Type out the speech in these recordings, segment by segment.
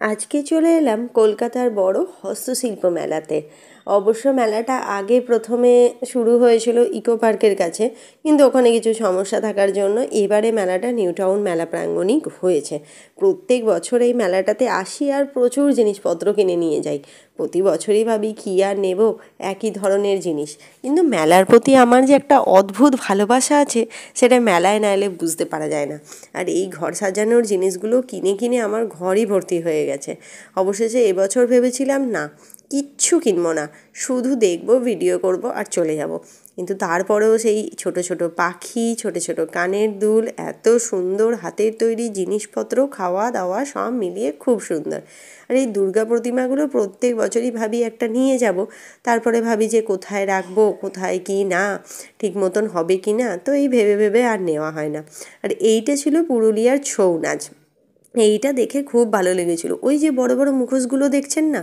আজকে চলে এলাম কলকাতার বড় হস্তশিল্প মেলাতে। অবশ্য মেলাটা আগে প্রথমে শুরু হয়েছিল ইকো পার্কের কাছে, কিন্তু ওখানে কিছু সমস্যা থাকার জন্য এবারে মেলাটা নিউ টাউন মেলা প্রাঙ্গণেই হয়েছে। প্রত্যেক বছর এই মেলাটাতে আসি আর প্রচুর জিনিসপত্র কিনে নিয়ে যাই। প্রতি বছরই ভাবি কী আর নেব, একই ধরনের জিনিস। কিন্তু মেলার প্রতি আমার যে একটা অদ্ভুত ভালোবাসা আছে, সেটা মেলায় না এলে বুঝতে পারা যায় না। আর এই ঘর সাজানোর জিনিসগুলো কিনে কিনে আমার ঘরই ভর্তি হয়ে গেছে। অবশেষে এবছর ভেবেছিলাম না, কিচ্ছু কিনবো না, শুধু দেখবো, ভিডিও করব আর চলে যাব। কিন্তু তারপরেও সেই ছোট ছোট পাখি, ছোট ছোট কানের দুল, এত সুন্দর হাতের তৈরি জিনিসপত্র, খাওয়া দাওয়া সব মিলিয়ে খুব সুন্দর। আর এই দুর্গা প্রতিমাগুলো প্রত্যেক বছরই ভাবি একটা নিয়ে যাব, তারপরে ভাবি যে কোথায় রাখবো, কোথায় কি না, ঠিক মতন হবে কি না, তো এই ভেবে ভেবে আর নেওয়া হয় না। আর এইটা ছিল পুরুলিয়ার ছৌ নাচ। এইটা দেখে খুব ভালো লেগেছিলো। ওই যে বড় বড় মুখোশগুলো দেখছেন না,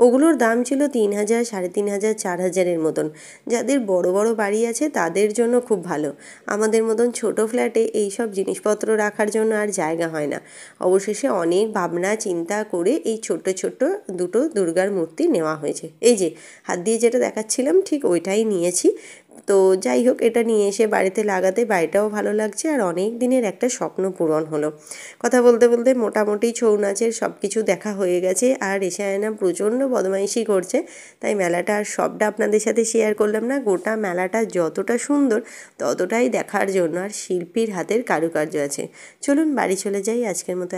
ওগুলোর দাম ছিল 3,000, 3,500, 4,000-এর মতন। যাদের বড় বড় বাড়ি আছে তাদের জন্য খুব ভালো। আমাদের মতন ছোট ফ্ল্যাটে এই সব জিনিসপত্র রাখার জন্য আর জায়গা হয় না। অবশেষে অনেক ভাবনা চিন্তা করে এই ছোট্ট ছোট্ট দুটো দুর্গার মূর্তি নেওয়া হয়েছে। এই যে হাত দিয়ে যেটা দেখাচ্ছিলাম, ঠিক ওইটাই নিয়েছি। তো যাই হোক, এটা নিয়ে এসে বাড়িতে লাগাতে বাড়িটাও ভালো লাগছে, আর অনেক দিনের একটা স্বপ্ন পূরণ হলো। কথা বলতে বলতে মোটামুটি ছৌ নাচের সব কিছু দেখা হয়ে গেছে, আর এসে আয়না প্রচণ্ড বদমাইশি করছে। তাই মেলাটা আর সবটা আপনাদের সাথে শেয়ার করলাম না। গোটা মেলাটা যতটা সুন্দর ততটাই দেখার জন্য আর শিল্পীর হাতের কারুকার্য আছে। চলুন বাড়ি চলে যাই, আজকের মতো